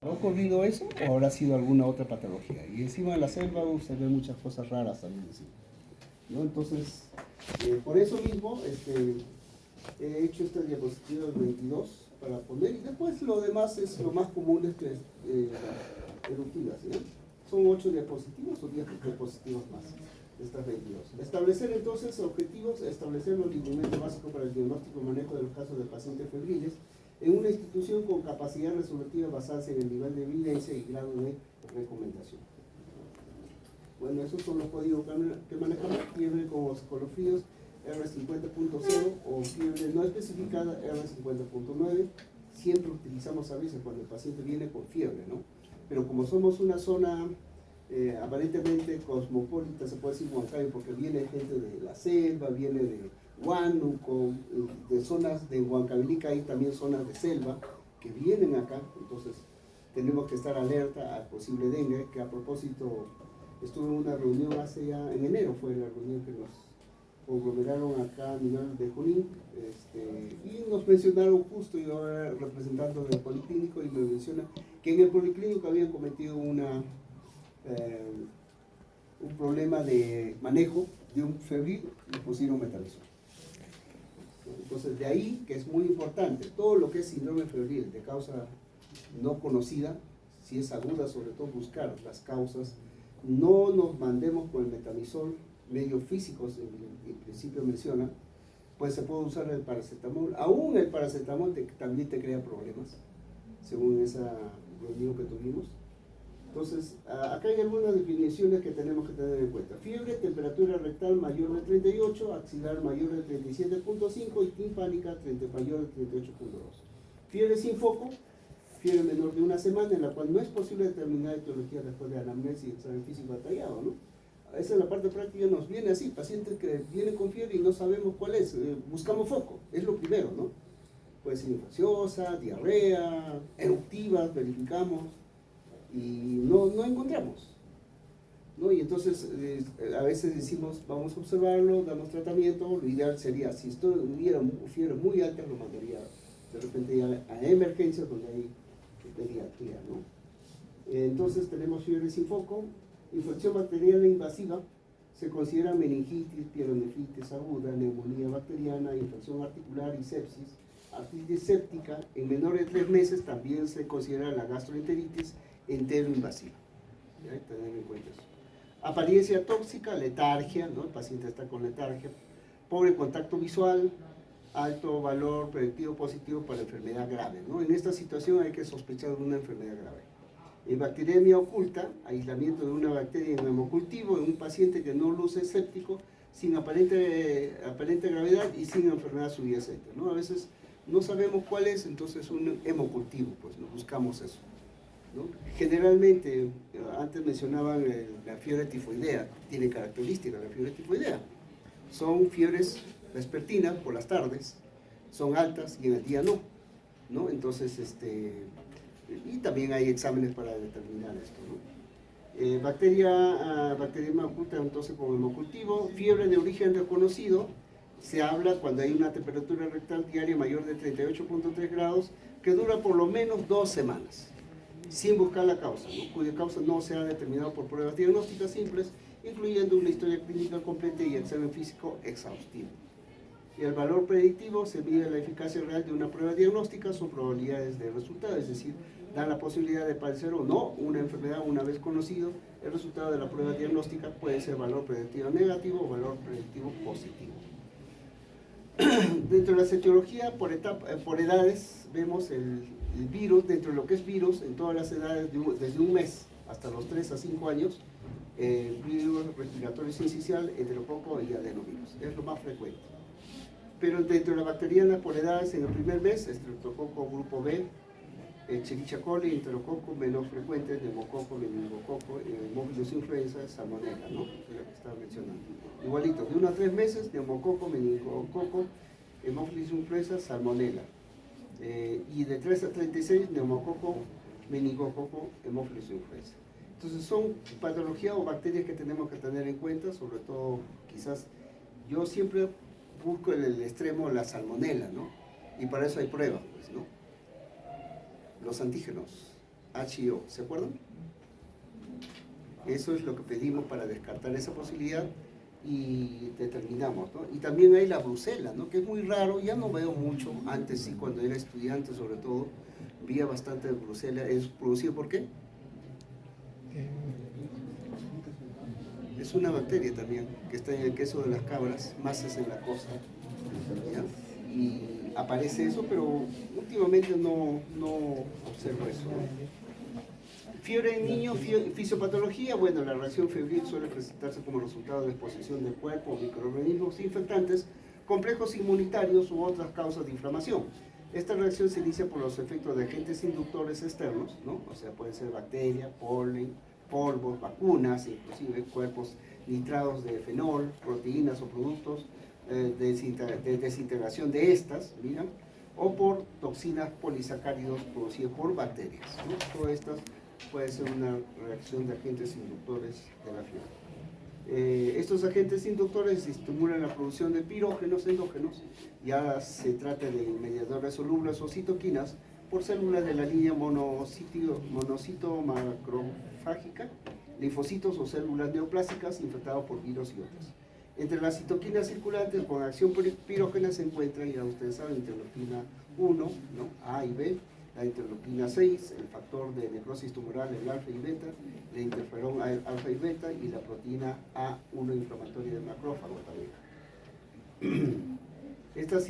¿Ha ocurrido eso o habrá sido alguna otra patología? Y encima de la selva usted ve muchas cosas raras también encima, ¿no? Entonces, por eso mismo he hecho estas diapositivas 22 para poner, y después lo demás es lo más común, eruptivas, ¿no? Son 8 diapositivas o 10 diapositivas más, estas 22. Establecer entonces objetivos, establecer los lineamientos básicos para el diagnóstico y manejo de los casos de pacientes febriles en una institución con capacidad resolutiva basada en el nivel de evidencia y grado de recomendación. Bueno, esos son los códigos que manejamos: fiebre con escalofríos R50.0 o fiebre no especificada R50.9. Siempre utilizamos a veces cuando el paciente viene con fiebre, ¿no? Pero como somos una zona aparentemente cosmopolita, se puede decir Huancayo, porque viene gente de la selva, viene de Huánuco, de zonas de Huancavelica, hay también zonas de selva que vienen acá, entonces tenemos que estar alerta al posible dengue, que a propósito estuve en una reunión en enero fue la reunión que nos conglomeraron acá a nivel de Junín, y nos mencionaron justo, yo era representante del policlínico, y me menciona que en el policlínico habían cometido un problema de manejo de un febril y pusieron metamizol. Entonces, de ahí que es muy importante, todo lo que es síndrome febril de causa no conocida, si es aguda, sobre todo buscar las causas. No nos mandemos con el metamizol, medios físicos, en principio menciona, pues se puede usar el paracetamol. Aún el paracetamol también te crea problemas, según esa reunión que tuvimos. Entonces, acá hay algunas definiciones que tenemos que tener en cuenta. Fiebre, temperatura rectal mayor de 38, axilar mayor de 37.5 y timpánica mayor de 38.2. Fiebre sin foco, fiebre menor de una semana, en la cual no es posible determinar etiología después de anamnesis y examen físico detallado, ¿no? Esa es la parte práctica, nos viene así, pacientes que vienen con fiebre y no sabemos cuál es, buscamos foco, es lo primero, ¿no? Puede ser infecciosa, diarrea, eruptivas, verificamos, y no encontramos, ¿no? Y entonces a veces decimos, vamos a observarlo, damos tratamiento. Lo ideal sería, si esto hubiera fiebre muy alta, lo mandaría de repente ya a emergencias donde hay pediatría, ¿no? Entonces tenemos fiebre sin foco, infección bacteriana invasiva, se considera meningitis, pielonefritis aguda, neumonía bacteriana, infección articular y sepsis. Artritis séptica, en menores de 3 meses también se considera la gastroenteritis enteroinvasiva. Hay que tener en cuenta eso. Apariencia tóxica, letargia, ¿no? El paciente está con letargia, pobre contacto visual, alto valor predictivo positivo para enfermedad grave, ¿no? En esta situación hay que sospechar de una enfermedad grave. Bacteriemia oculta, aislamiento de una bacteria en hemocultivo en un paciente que no luce séptico, sin aparente gravedad y sin enfermedad subyacente, ¿no? A veces no sabemos cuál es, entonces un hemocultivo, pues no buscamos eso, ¿no? Generalmente, antes mencionaban la fiebre tifoidea, tiene características la fiebre tifoidea. Son fiebres vespertinas por las tardes, son altas y en el día no, ¿no? Entonces, y también hay exámenes para determinar esto, ¿no? Bacteriemia oculta, entonces con hemocultivo, fiebre de origen desconocido, se habla cuando hay una temperatura rectal diaria mayor de 38.3 grados que dura por lo menos 2 semanas, sin buscar la causa, ¿no? Cuya causa no se ha determinado por pruebas diagnósticas simples, incluyendo una historia clínica completa y examen físico exhaustivo. Y el valor predictivo se mide la eficacia real de una prueba diagnóstica, sus probabilidades de resultado, es decir, da la posibilidad de padecer o no una enfermedad una vez conocido. El resultado de la prueba diagnóstica puede ser valor predictivo negativo o valor predictivo positivo. Dentro de la etiología por edades, vemos el virus, dentro de lo que es virus, en todas las edades, desde un mes hasta los 3 a 5 años, virus respiratorio sincicial, enterococo y adenovirus, es lo más frecuente. Pero dentro de la bacteriana por edades, en el primer mes, estreptococo grupo B, Escherichia coli, enterococo menos frecuente, neumococo, meningococo, Haemophilus influenza, salmonella, ¿no? Es lo que estaba mencionando. Igualito, de 1 a 3 meses, neumococo, meningococo, Haemophilus influenza, salmonella. Y de 3 a 36, neumococo, meningococo, Haemophilus influenza. Entonces son patologías o bacterias que tenemos que tener en cuenta, sobre todo quizás yo siempre busco en el extremo la salmonella, ¿no? Y para eso hay pruebas, pues, ¿no? Los antígenos. HIO, ¿se acuerdan? Eso es lo que pedimos para descartar esa posibilidad y determinamos, ¿no? Y también hay la brucela, ¿no? Que es muy raro, ya no veo mucho, antes sí, cuando era estudiante sobre todo, veía bastante de brucela. ¿Es producido por qué? Es una bacteria también, que está en el queso de las cabras, masas en la costa, ¿ya? Y aparece eso, pero últimamente no observo eso, ¿no? Fiebre en niños, fisiopatología, bueno, la reacción febril suele presentarse como resultado de exposición del cuerpo a microorganismos infectantes, complejos inmunitarios u otras causas de inflamación. Esta reacción se inicia por los efectos de agentes inductores externos, ¿no? O sea, pueden ser bacterias, polen, polvos, vacunas, inclusive cuerpos nitrados de fenol, proteínas o productos de desintegración de estas, mira, o por toxinas polisacáridos producidas por bacterias, ¿no? Todas estas puede ser una reacción de agentes inductores de la fiebre. Estos agentes inductores estimulan la producción de pirógenos endógenos, ya se trata de mediadores solubles o citoquinas por células de la línea monocito macrofágica, linfocitos o células neoplásicas infectadas por virus y otras. Entre las citoquinas circulantes con acción pirógena se encuentran, ya ustedes saben, interleuquina 1, ¿no? A y B, la interleuquina 6, el factor de necrosis tumoral, el alfa y beta, el interferón alfa y beta y la proteína A1 inflamatoria del macrófago también. Estas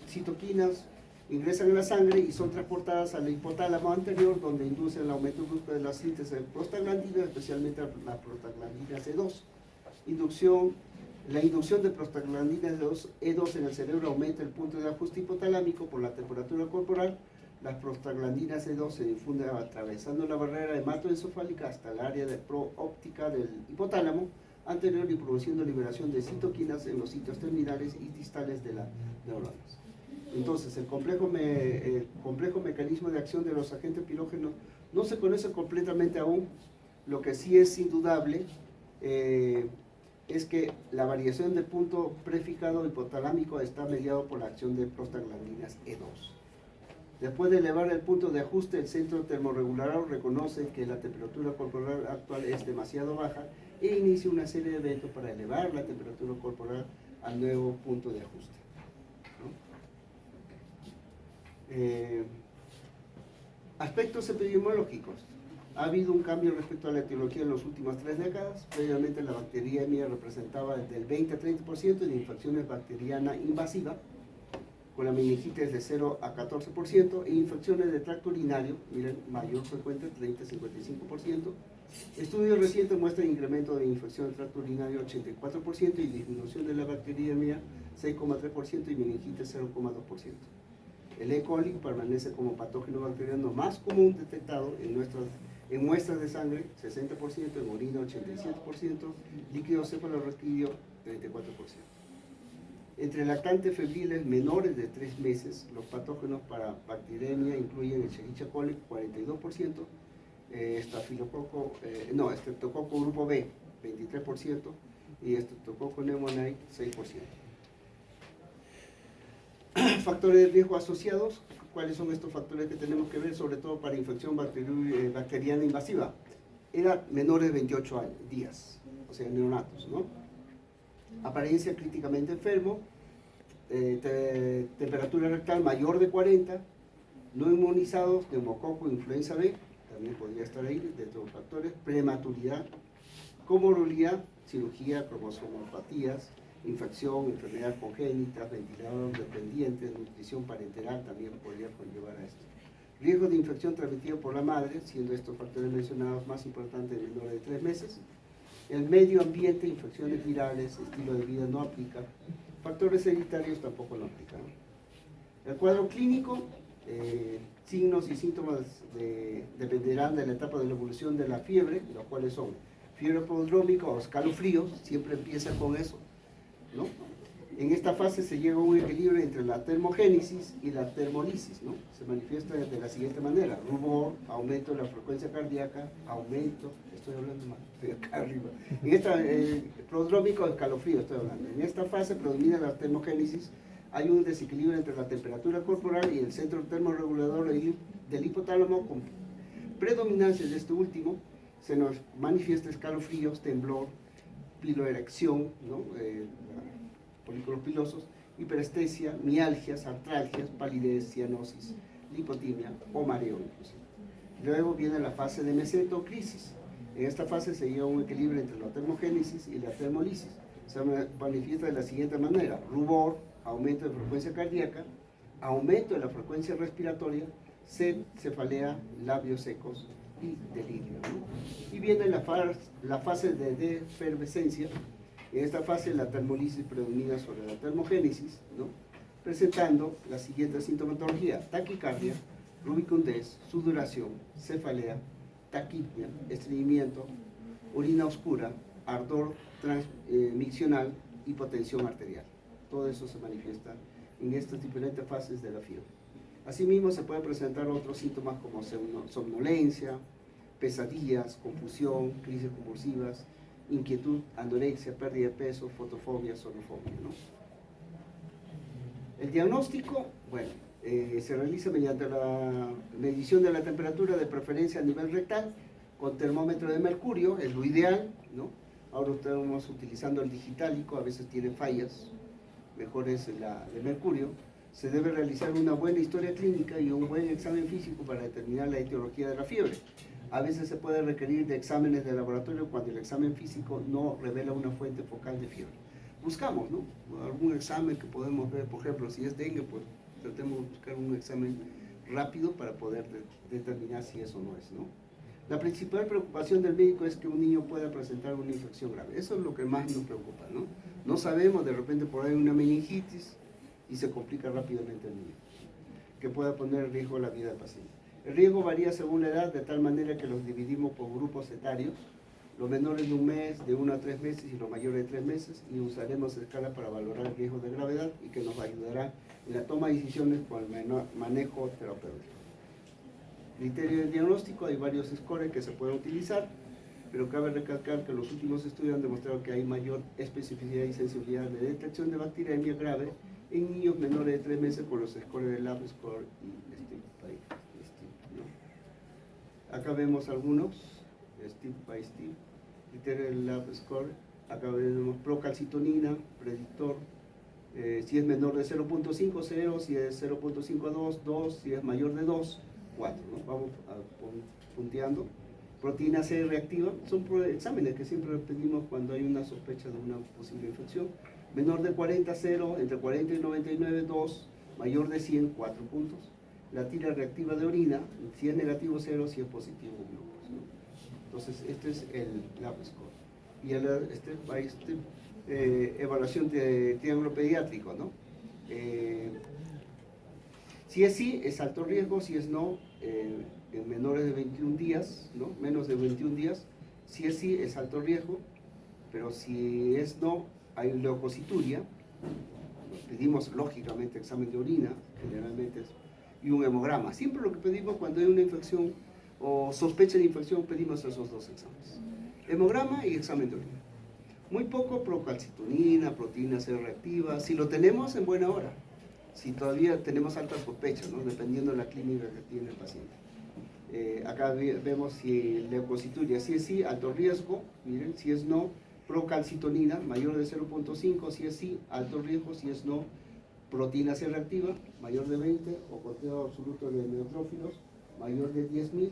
citoquinas ingresan en la sangre y son transportadas al hipotálamo anterior, donde inducen el aumento brusco de la síntesis de prostaglandinas, especialmente la prostaglandina C2. La inducción de prostaglandina E2 en el cerebro aumenta el punto de ajuste hipotalámico por la temperatura corporal. Las prostaglandinas E2 se difunden atravesando la barrera hematoencefálica hasta el área proóptica del hipotálamo anterior y produciendo liberación de citoquinas en los sitios terminales y distales de las neuronas. Entonces, el complejo mecanismo de acción de los agentes pirógenos no se conoce completamente aún. Lo que sí es indudable es que la variación del punto prefijado hipotalámico está mediado por la acción de prostaglandinas E2. Después de elevar el punto de ajuste, el centro termorregulador reconoce que la temperatura corporal actual es demasiado baja e inicia una serie de eventos para elevar la temperatura corporal al nuevo punto de ajuste, ¿no? Aspectos epidemiológicos. Ha habido un cambio respecto a la etiología en las últimas 3 décadas. Previamente la bacteriemia representaba del 20 a 30% de infecciones bacteriana invasiva, con la meningitis de 0 a 14%, e infecciones de tracto urinario, miren, mayor frecuente, 30 a 55%. Estudios recientes muestran incremento de infección de tracto urinario 84% y disminución de la bacteriemia 6,3% y meningitis 0,2%. El E. coli permanece como patógeno bacteriano más común detectado en muestras de sangre, 60%, en orina, 87%, líquido cefalorraquídeo, 34%. Entre lactantes febriles menores de 3 meses, los patógenos para bacteriemia incluyen el Escherichia coli, 42%, Streptococo grupo B, 23%, y Streptococo pneumoniae, 6%. Factores de riesgo asociados. ¿Cuáles son estos factores que tenemos que ver, sobre todo para infección bacteriana invasiva? Edad menores de 28 días, o sea, neonatos, ¿no? Apariencia críticamente enfermo, temperatura rectal mayor de 40, no inmunizados, neumococo, influenza B, también podría estar ahí, dentro de los factores, prematuridad, comorbilidad, cirugía, cromosomopatías, infección, enfermedad congénita, ventilador dependiente, nutrición parenteral también podría conllevar a esto. Riesgo de infección transmitida por la madre, siendo estos factores mencionados más importantes en menores de 3 meses. El medio ambiente, infecciones virales, estilo de vida no aplica. Factores hereditarios tampoco no aplican. El cuadro clínico, signos y síntomas dependerán de la etapa de la evolución de la fiebre, los cuales son fiebre prodrómica o escalofríos, siempre empieza con eso, ¿no? En esta fase se llega a un equilibrio entre la termogénesis y la termolisis, ¿no? Se manifiesta de la siguiente manera: rubor, aumento de la frecuencia cardíaca, aumento, estoy hablando mal, estoy acá arriba. En esta, prodrómico o escalofrío estoy hablando. En esta fase predomina la termogénesis, hay un desequilibrio entre la temperatura corporal y el centro termorregulador del hipotálamo con predominancia de este último, se nos manifiesta escalofríos, temblor, piloerección, ¿no? Folículos pilosos, hiperestesia, mialgias, artralgias, palidez, cianosis, lipotimia o mareo inclusive. Luego viene la fase de meseto, crisis. En esta fase se llega a un equilibrio entre la termogénesis y la termolisis. Se manifiesta de la siguiente manera: rubor, aumento de frecuencia cardíaca, aumento de la frecuencia respiratoria, sed, cefalea, labios secos y delirio, ¿no? Y viene la fase de defervescencia. En esta fase la termolisis predomina sobre la termogénesis, ¿no? Presentando la siguiente sintomatología: taquicardia, rubicundez, sudoración, cefalea, taquipnia, estreñimiento, orina oscura, ardor transmiccional, hipotensión arterial. Todo eso se manifiesta en estas diferentes fases de la fiebre. Asimismo, se pueden presentar otros síntomas como somnolencia, pesadillas, confusión, crisis convulsivas, inquietud, anorexia, pérdida de peso, fotofobia, sonofobia, ¿no? El diagnóstico, bueno, se realiza mediante la medición de la temperatura, de preferencia a nivel rectal, con termómetro de mercurio, es lo ideal, ¿no? Ahora estamos utilizando el digitálico, a veces tiene fallas, mejor es la de mercurio. Se debe realizar una buena historia clínica y un buen examen físico para determinar la etiología de la fiebre. A veces se puede requerir de exámenes de laboratorio cuando el examen físico no revela una fuente focal de fiebre. Buscamos, ¿no?, algún examen que podemos ver, por ejemplo, si es dengue, pues tratemos de buscar un examen rápido para poder determinar si eso no es, ¿no? La principal preocupación del médico es que un niño pueda presentar una infección grave. Eso es lo que más nos preocupa, ¿no? No sabemos, de repente por ahí una meningitis y se complica rápidamente el niño, que pueda poner en riesgo la vida del paciente. El riesgo varía según la edad, de tal manera que los dividimos por grupos etarios, los menores de un mes, de 1 a 3 meses y los mayores de 3 meses, y usaremos escala para valorar el riesgo de gravedad y que nos ayudará en la toma de decisiones con el manejo terapéutico. Criterio de diagnóstico: hay varios scores que se pueden utilizar, pero cabe recalcar que los últimos estudios han demostrado que hay mayor especificidad y sensibilidad de detección de bacteriemia grave en niños menores de 3 meses con los scores de Lab Score y STIP by STIP, ¿no? Acá vemos algunos, STIP by STIP, criterio del Lab Score. Acá vemos procalcitonina, predictor, si es menor de 0.5, 0, si es 0.5 a 2, 2, si es mayor de 2, 4, ¿no? Vamos punteando. Proteína C reactiva, son exámenes que siempre pedimos cuando hay una sospecha de una posible infección. Menor de 40, 0, entre 40 y 99, 2, mayor de 100, 4 puntos. La tira reactiva de orina, si es negativo, 0, si es positivo, 1, pues, ¿no? Entonces, este es el Lab Score. Y evaluación de triángulo pediátrico, ¿no? Si es sí, es alto riesgo; si es no, en menores de 21 días, ¿no?, menos de 21 días, si es sí, es alto riesgo, pero si es no, hay leucocituria, nos pedimos lógicamente examen de orina, generalmente, y un hemograma. Siempre lo que pedimos cuando hay una infección o sospecha de infección, pedimos esos dos exámenes: hemograma y examen de orina. Muy poco procalcitonina, proteína C reactiva, si lo tenemos en buena hora. Si todavía tenemos altas sospechas, ¿no?, dependiendo de la clínica que tiene el paciente. Acá vemos si leucocituria, si es sí, alto riesgo, miren; si es no, procalcitonina, mayor de 0.5, si es sí, alto riesgo; si es no, proteína C reactiva, mayor de 20, o conteo absoluto de neutrófilos, mayor de 10.000,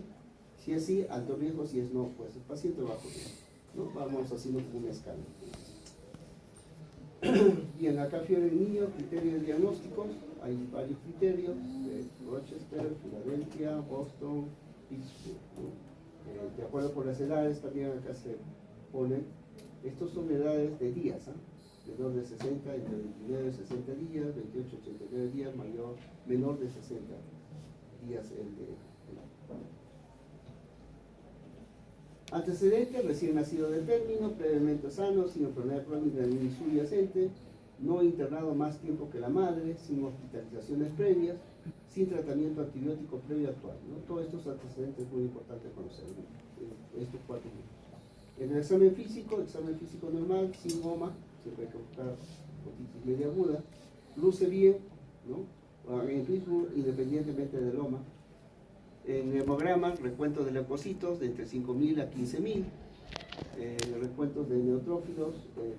si es sí, alto riesgo; si es no, pues el paciente bajo riesgo, ¿no? Vamos haciendo como una escala. Bien, acá fiebre en niños, criterios de diagnóstico. Hay varios criterios, Rochester, Filadelfia, Boston, Pittsburgh, ¿no? De acuerdo con las edades, también acá se ponen, estos son edades de días, ¿eh? Menor de 60, entre 29 y 60 días, 28 a 89 días, menor de 60 días el de antecedentes: recién nacido de término, previamente sano, sin enfermedad crónica ni subyacente, no internado más tiempo que la madre, sin hospitalizaciones previas, sin tratamiento antibiótico previo actual, ¿no? Todos estos antecedentes es muy importante conocer, ¿no?, estos 4 grupos. En el examen físico normal, sin goma, siempre hay que buscar otitis media aguda, luce bien, ¿no?, en Pittsburgh, independientemente del goma. En hemograma, recuento de leucocitos de entre 5.000 a 15.000. Recuentos de neutrófilos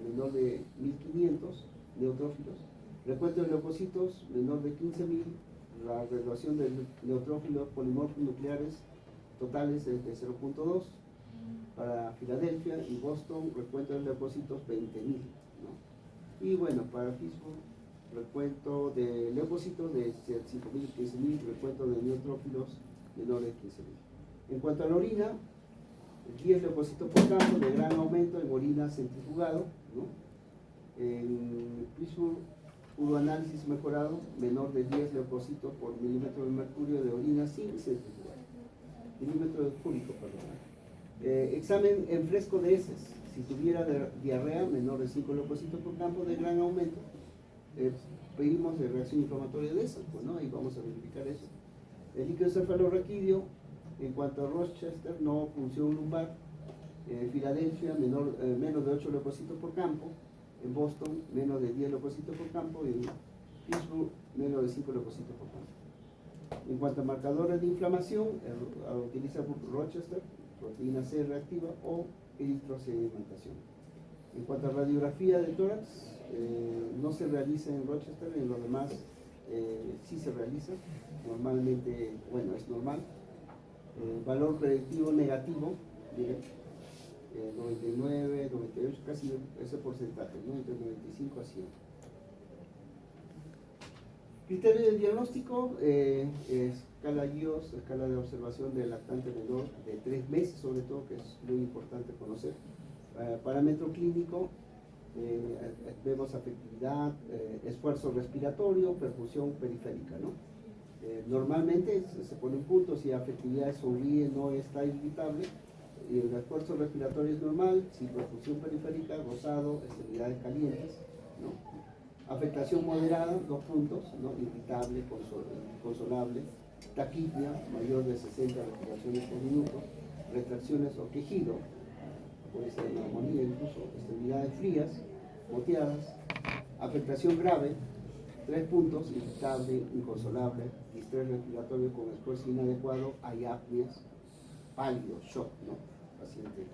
menor de 1.500 neutrófilos. Recuento de leucocitos menor de 15.000. La graduación de neutrófilos polimorfos nucleares totales es de 0.2. Para Filadelfia y Boston, recuento de leucocitos 20.000, ¿no? Y bueno, para Pittsburgh, recuento de leucocitos de 5.000 y 15.000, recuento de neutrófilos menores de 15.000. En cuanto a la orina, 10 leucocitos por campo, de gran aumento en orina centrifugado, ¿no? En Pittsburgh, hubo análisis mejorado, menor de 10 leucocitos por milímetro de mercurio de orina sin centrifugar. Milímetro de cúbico, perdón. Examen en fresco de heces. Si tuviera diarrea, menor de 5 leucocitos por campo, de gran aumento, pedimos de reacción inflamatoria de esas, pues, ¿no? Ahí vamos a verificar eso. El líquido cefalorraquídeo, en cuanto a Rochester, no función lumbar. En Filadelfia, menos de 8 leucocitos por campo. En Boston, menos de 10 leucocitos por campo. Y en Pittsburgh, menos de 5 leucocitos por campo. En cuanto a marcadores de inflamación, utiliza Rochester, proteína C reactiva o eritrosedimentación. En cuanto a radiografía de tórax, no se realiza en Rochester, en lo demás sí se realiza, normalmente, bueno, es normal. Valor predictivo negativo, miren, 99, 98, casi ese porcentaje, ¿no? Entre 95 a 100. Criterio del diagnóstico, escala GIOS, escala de observación del lactante menor de 3 meses, sobre todo, que es muy importante conocer. Parámetro clínico, vemos afectividad, esfuerzo respiratorio, perfusión periférica, ¿no? Normalmente se pone un punto, si afectividad sonríe, no está irritable, y el esfuerzo respiratorio es normal, si perfusión periférica, rosado, extremidades calientes, ¿no? Afectación moderada, 2 puntos, ¿no? Irritable, consolable, taquipnia, mayor de 60 respiraciones por minuto, retracciones o quejido, puede ser neumonía incluso, extremidades frías, moteadas, afectación grave, 3 puntos, irritable, inconsolable, distrés respiratorio con esfuerzo inadecuado, hay apneas, pálido, shock, ¿no? Paciente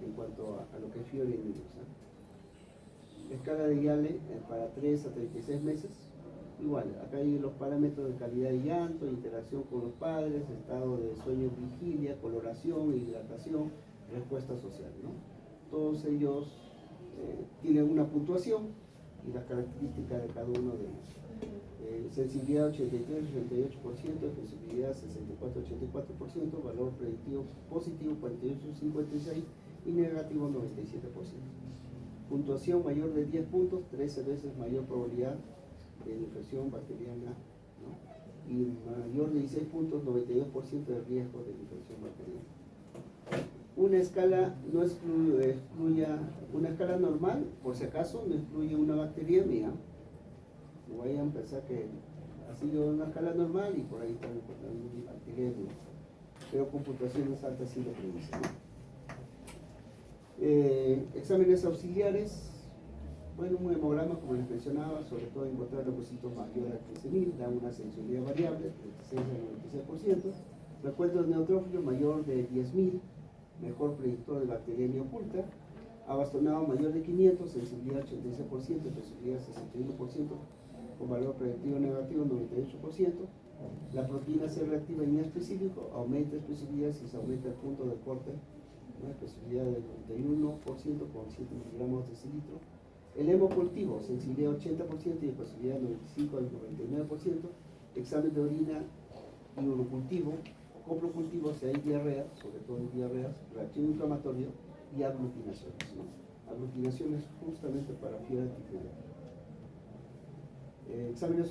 en cuanto a lo que es fiebre en niños, ¿no? Escala de Yale para 3 a 36 meses. Igual, acá hay los parámetros de calidad de llanto, interacción con los padres, estado de sueño, vigilia, coloración, hidratación, respuesta social, ¿no? Todos ellos tienen una puntuación y las características de cada uno de ellos. Sensibilidad 83-88%, sensibilidad 64-84%, valor predictivo positivo 48-56% y negativo 97%. Puntuación mayor de 10 puntos, 13 veces mayor probabilidad de infección bacteriana, ¿no? Y mayor de 16 puntos, 92% de riesgo de infección bacteriana. Una escala no excluye, una escala normal, por si acaso, no excluye una bacteriemia. No vayan a pensar que ha sido una escala normal y por ahí están encontrando una bacteriemia. Pero con puntuaciones altas sí lo predicen, ¿no? Exámenes auxiliares, bueno, un hemograma, como les mencionaba, sobre todo encontrar leucocitos mayores a 15.000, da una sensibilidad variable, 36 al 96%. Recuento de neutrófilos mayor de 10.000, mejor predictor de bacteriemia oculta. Abastonado mayor de 500, sensibilidad 86%, sensibilidad 61%, con valor predictivo negativo 98%. La proteína C reactiva inespecífico, aumenta especificidad si se aumenta el punto de corte, una especificidad del 91% con 7 miligramos de decilitro. El hemocultivo, sensibilidad 80% y especificidad 95 al 99%. Examen de orina y urocultivo. Coprocultivo si hay diarrea, sobre todo en diarreas, reacción inflamatoria y aglutinaciones, ¿no? Aglutinaciones justamente para fiebre tifoidea.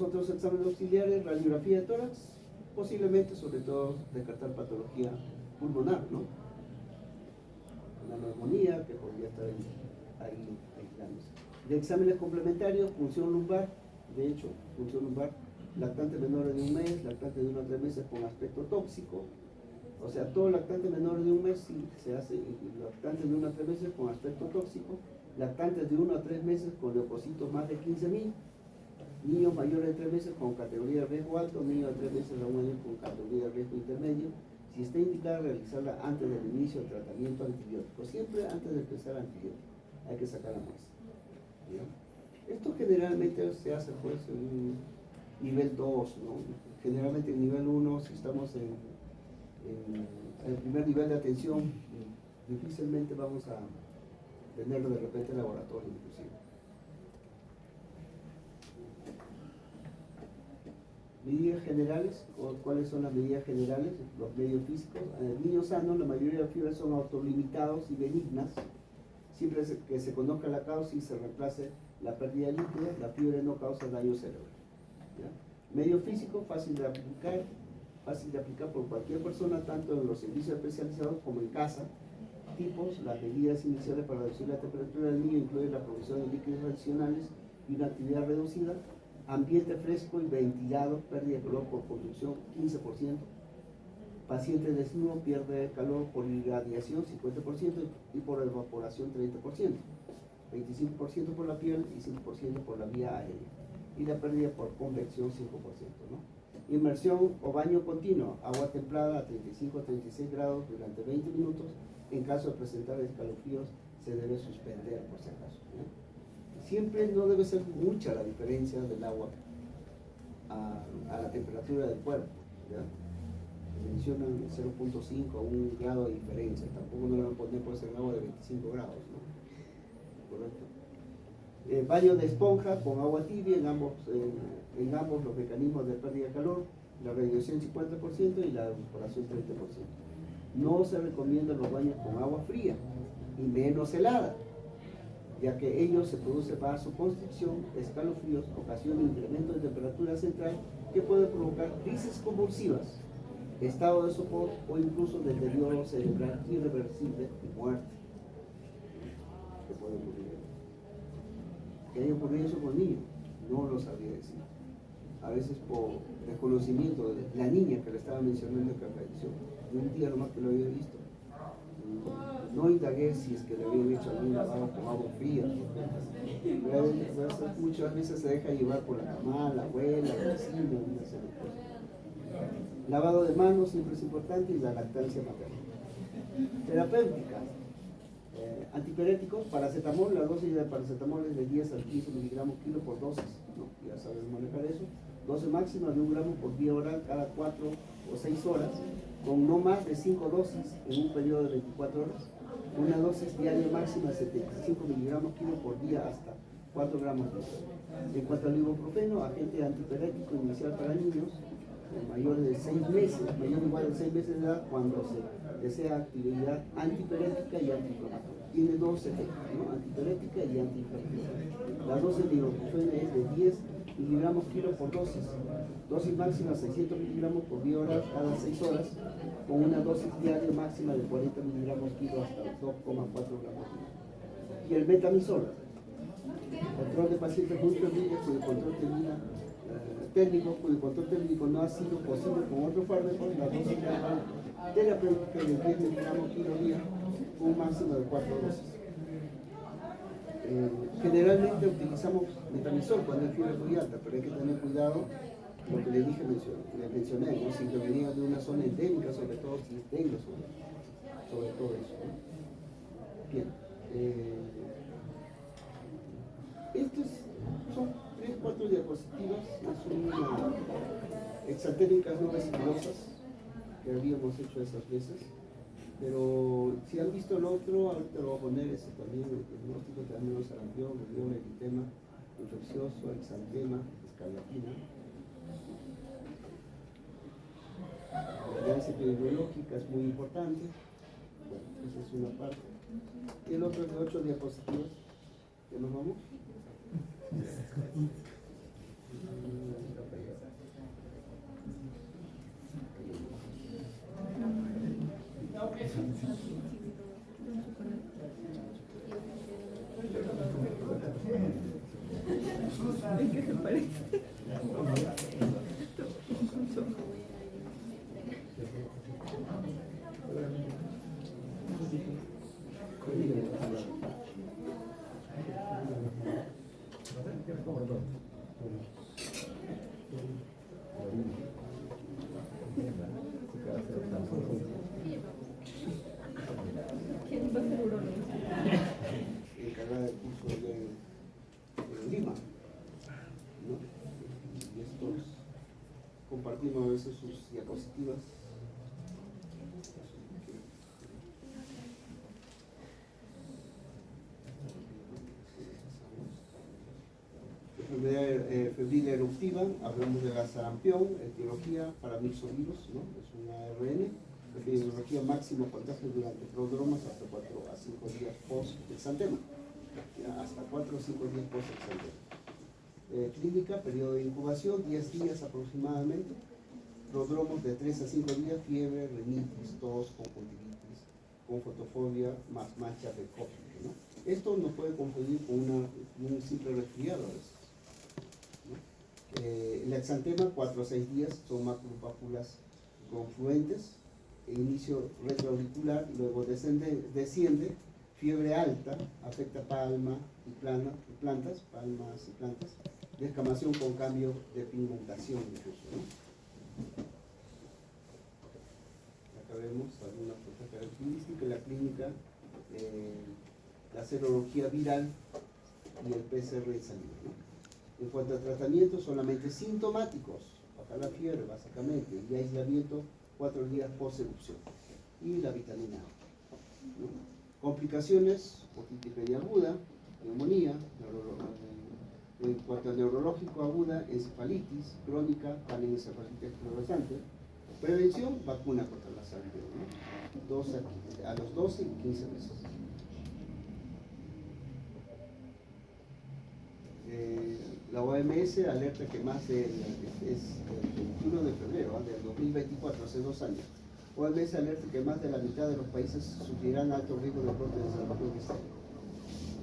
Otros exámenes auxiliares, radiografía de tórax, posiblemente, sobre todo, descartar patología pulmonar, ¿no? Una neumonía que podría estar ahí aislándose. De exámenes complementarios, punción lumbar, de hecho, punción lumbar, lactante menor de 1 mes, lactante de 1 a 3 meses con aspecto tóxico, o sea, todo lactante menor de 1 mes sí se hace, lactante de 1 a 3 meses con aspecto tóxico, lactantes de 1 a 3 meses con leucocitos más de 15.000, Niños mayores de 3 meses con categoría de riesgo alto, niños de 3 meses a 1 año con categoría de riesgo intermedio. Si está indicada realizarla antes del inicio del tratamiento antibiótico, siempre antes de empezar antibiótico, hay que sacar la muestra. ¿Ya? Esto generalmente se hace pues en un nivel 2, ¿no? Generalmente en nivel 1, si estamos en el primer nivel de atención, difícilmente vamos a tenerlo de repente en laboratorio inclusive. Medidas generales, ¿cuáles son las medidas generales? Los medios físicos. En el niño sano, la mayoría de las fiebres son autolimitados y benignas. Siempre que se conozca la causa y se reemplace la pérdida de líquidos, la fiebre no causa daño cerebral. ¿Ya? Medio físico, fácil de aplicar por cualquier persona, tanto en los servicios especializados como en casa. Tipos, las medidas iniciales para reducir la temperatura del niño incluyen la provisión de líquidos adicionales y una actividad reducida. Ambiente fresco y ventilado, pérdida de calor por conducción 15%. Paciente desnudo pierde calor por irradiación 50% y por evaporación 30%. 25% por la piel y 5% por la vía aérea. Y la pérdida por convección 5%, ¿no? Inmersión o baño continuo, agua templada a 35 a 36 grados durante 20 minutos. En caso de presentar escalofríos, se debe suspender por si acaso, ¿no? Siempre no debe ser mucha la diferencia del agua a la temperatura del cuerpo, ¿ya? Mencionan 0.5 a 1 grado de diferencia, tampoco no le van a poner pues en agua de 25 grados, ¿no? Correcto. Baño de esponja con agua tibia en ambos los mecanismos de pérdida de calor, la radiación 50% y la evaporación 30%. No se recomiendan los baños con agua fría y menos helada, ya que ello se produce vasoconstricción, escalofríos, ocasiona incremento de temperatura central que puede provocar crisis convulsivas, estado de sopor o incluso deterioro cerebral irreversible y muerte. ¿Qué puede ocurrir? ¿Qué haya ocurrido eso con niños? No lo sabría decir. A veces por desconocimiento de la niña que le estaba mencionando que falleció, de un día nomás que lo había visto. No indagué si es que le habían hecho algún lavado con agua fría. Muchas veces se deja llevar por la mamá, la abuela, la vecina, una serie de cosas. Lavado de manos siempre es importante y la lactancia materna. Terapéutica. Antipiréticos, paracetamol, la dosis de paracetamol es de 10 a 15 miligramos kilo por dosis, ¿no? Ya sabes manejar eso. Dosis máxima de 1 gramo por vía oral cada 4 o 6 horas, con no más de 5 dosis en un periodo de 24 horas. Una dosis diaria máxima de 75 miligramos kilo por día hasta 4 gramos por hora. En cuanto al ibuprofeno, agente antipirético inicial para niños mayores de 6 meses, mayor o igual de 6 meses de edad, cuando se desea actividad antipirética y antiinflamatoria. Tiene dos efectos, ¿no? Antipirética y antiinflamatoria. La dosis de ibuprofeno es de 10 miligramos kilo por dosis. Dosis máxima 600 miligramos por vía oral cada 6 horas, con una dosis diaria máxima de 40 miligramos kilo hasta 2,4 gramos. Y el metamizol, control de pacientes muy febriles cuyo control técnico no ha sido posible con otros fármacos, la dosis terapéutica de 10 miligramos kilo día, con un máximo de 4 dosis. Generalmente utilizamos metamizol cuando hay fiebre muy alta, pero hay que tener cuidado lo que le mencioné, ¿no? Si venía de una zona endémica, sobre todo si es dengue, sobre todo eso, ¿no? Bien, estos son 3-4 diapositivas, son exantéricas no vesiculosas que habíamos hecho esas veces, pero si han visto el otro, ahorita lo voy a poner ese también, el diagnóstico tenemos sarampión, el eritema infeccioso, exantema, escarlatina. La vigilancia epidemiológica es muy importante. Bueno, esa es una parte. Y el otro de 8 diapositivas. ¿Ya nos vamos? ¿Qué te parece? Acuérdense sus diapositivas. Enfermedad febril eruptiva, hablamos de la sarampión, etiología, paramyxovirus, ¿no? Es un ARN, epidemiología, máximo contagio durante prodromas hasta 4 a 5 días post-exantema, hasta 4 o 5 días post-exantema. Clínica, periodo de incubación, 10 días aproximadamente, prodromos de 3 a 5 días, fiebre, rinitis, tos, conjuntivitis, con fotofobia, más manchas de COVID, ¿no? Esto nos puede confundir con un simple resfriado a veces. El exantema, 4 a 6 días, son macropápulas confluentes, inicio retroauricular, luego desciende, fiebre alta, afecta palma y plantas, palmas y plantas, descamación con cambio de pigmentación incluso, ¿no? Acá vemos algunas otras características, la clínica, la serología viral y el PCR en saliva, ¿no? En cuanto a tratamiento, solamente sintomáticos, bajar la fiebre básicamente, y aislamiento 4 días post-erupción, y la vitamina A, ¿no? Complicaciones, otitis media aguda, neumonía, en cuanto a neurológico aguda, encefalitis crónica, panencefalitis esclerosante. Prevención, vacuna contra la sarampión, ¿no? A los 12 y 15 meses. La OMS alerta que más es el 21 de febrero del 2024, hace 2 años. OMS alerta que más de la mitad de los países sufrirán alto riesgo de brote de sarampión este año,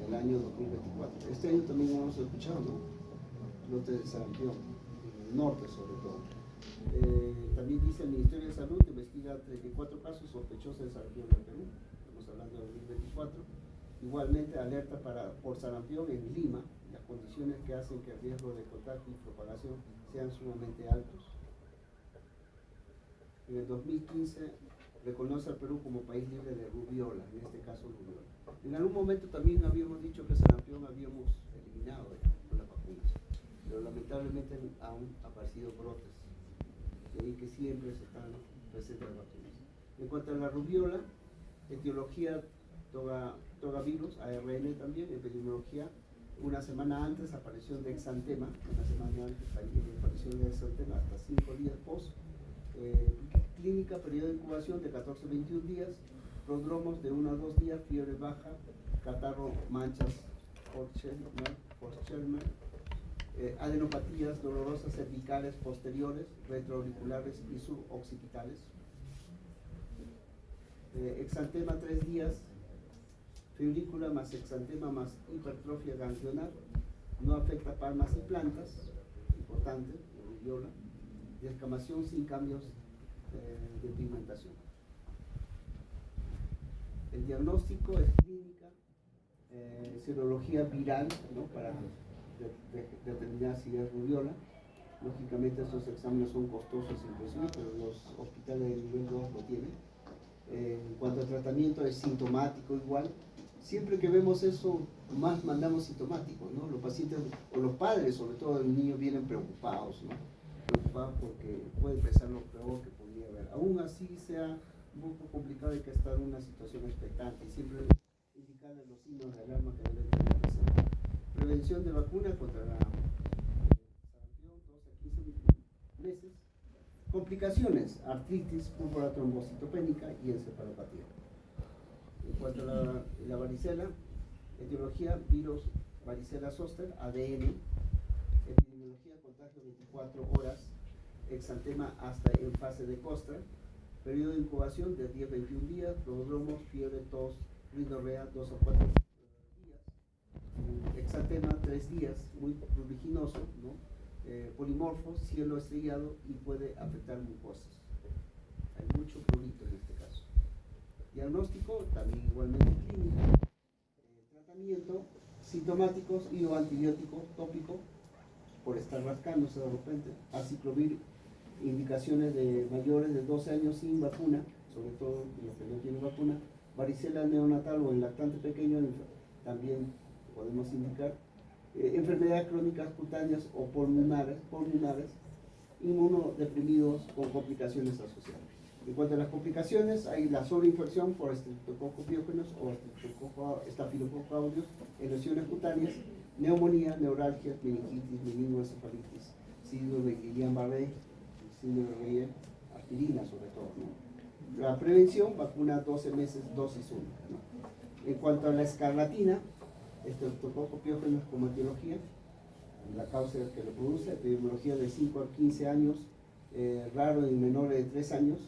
el año 2024. Este año también hemos escuchado, ¿no? Brote de sarampión, en el norte sobre todo. También dice el Ministerio de Salud que investiga 34 casos sospechosos de sarampión en el Perú. Estamos hablando de 2024. Igualmente alerta por sarampión en Lima, las condiciones que hacen que el riesgo de contagio y propagación sean sumamente altos. En el 2015 reconoce al Perú como país libre de rubiola, en este caso rubiola. En algún momento también habíamos dicho que sarampión habíamos eliminado con las vacunas, pero lamentablemente aún han aparecido brotes, de ahí que siempre se están presentes las vacunas. En cuanto a la rubiola, etiología togavirus, ARN también, epidemiología, una semana antes aparición de exantema, hasta 5 días post, clínica, periodo de incubación de 14 a 21 días, prodromos de 1 a 2 días, fiebre baja, catarro, manchas, Forschermer, adenopatías dolorosas cervicales posteriores, retroauriculares y suboccipitales. Exantema 3 días, fibrícula más exantema más hipertrofia ganglionar, no afecta palmas y plantas, importante, rubiola, descamación sin cambios de pigmentación. El diagnóstico es clínica, serología viral, ¿no? Para determinar si es rubiola. Lógicamente estos exámenes son costosos inclusive, pero los hospitales de nivel 2 lo tienen. En cuanto al tratamiento es sintomático igual. Siempre que vemos eso, más mandamos sintomáticos, ¿no? Los pacientes o los padres, sobre todo el niño, vienen preocupados, ¿no? Preocupados porque puede empezar lo peor que podría haber. Aún así sea un poco complicado, hay que estar en una situación expectante y siempre indicarle los signos de alarma que deben tener presente. Prevención de vacuna contra la sarampión, 12 a 15 meses. Complicaciones, artritis, púrpura trombocitopénica y encefalopatía. En cuanto a la varicela, etiología, virus, varicela zoster, ADN, epidemiología, contagio 24 horas, exantema hasta en fase de costra, periodo de incubación de 10 a 21 días, prodromos, fiebre, tos, rinorrea 2 a 4 días, exantema 3 días, muy pruriginoso, ¿no? Polimorfo, cielo estrellado y puede afectar mucosas. Hay mucho prurito en este caso. Diagnóstico, también igualmente clínico. Tratamiento, sintomáticos y o antibiótico tópico por estar rascándose de repente. Aciclovir, indicaciones de mayores de 12 años sin vacuna, sobre todo los que no tienen vacuna. Varicela neonatal o el lactante pequeño también podemos indicar. Enfermedades crónicas cutáneas o pulmonares, inmunodeprimidos con complicaciones asociadas. En cuanto a las complicaciones, hay la sobreinfección por estreptococcus pyogenes o estafilococcus aureus en lesiones cutáneas, neumonía, neuralgia, meningitis, meningoencefalitis, síndrome de Guillain-Barré, síndrome de Guillain, aspirina sobre todo, ¿no? La prevención, vacuna 12 meses, dosis única, ¿no? En cuanto a la escarlatina, estreptococcus pyogenes como etiología, la causa que lo produce, epidemiología de 5 a 15 años, raro en menores de 3 años,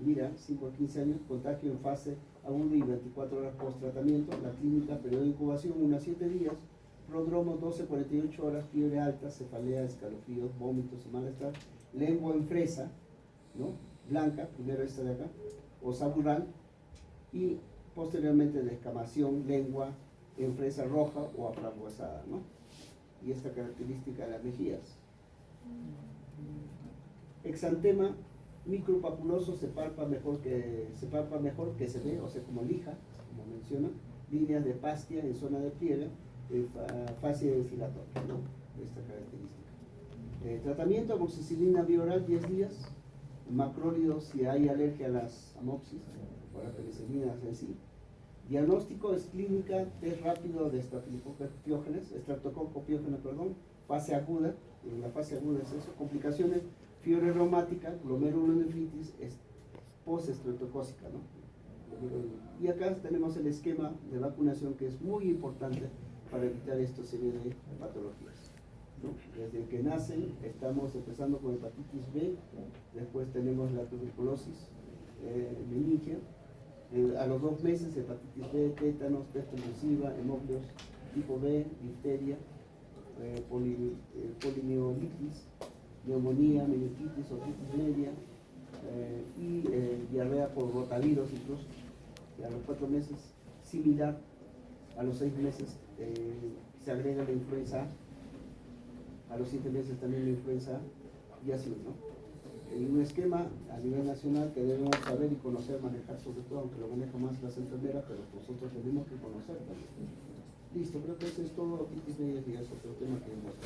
mira, 5 a 15 años, contagio en fase aguda y 24 horas post tratamiento, la clínica, periodo de incubación 1 a 7 días, prodromo 12 a 48 horas, fiebre alta, cefalea, escalofríos, vómitos y malestar, lengua en fresa, ¿no? Blanca, primero esta de acá, o sabural, y posteriormente descamación, lengua en fresa roja o aframbuesada, ¿no? Y esta característica de las mejillas. Exantema micropapuloso se palpa mejor que se ve, o sea, como lija, como menciona, líneas de pastia en zona de pliegue, fase desfilatoria, ¿no? Esta característica. Tratamiento, amoxicilina bioral 10 días, macrólidos si hay alergia a las amopsis, o a las penicilinas en sí. Diagnóstico es clínica, test rápido de estafilococcus pyogenes, estreptococcus pyogenes, perdón, fase aguda, en la fase aguda es eso, complicaciones, fiebre reumática, glomerulonefritis, post-estreptocócica, ¿no? Y acá tenemos el esquema de vacunación que es muy importante para evitar esta serie de patologías, ¿no? Desde que nacen estamos empezando con hepatitis B, después tenemos la tuberculosis meningia, a los 2 meses hepatitis B, tétanos, peste exclusiva, hemófilos tipo B, difteria, polimielitis, neumonía, meningitis, otitis media y diarrea por rotavirus incluso. Y a los 4 meses similar, a los 6 meses se agrega la influenza A, los 7 meses también la influenza A, y así, ¿no? En un esquema a nivel nacional que debemos saber y conocer, manejar sobre todo, aunque lo manejan más las enfermeras, pero nosotros tenemos que conocer también. Listo, creo que eso es todo, otitis media y eso, otro tema que hemos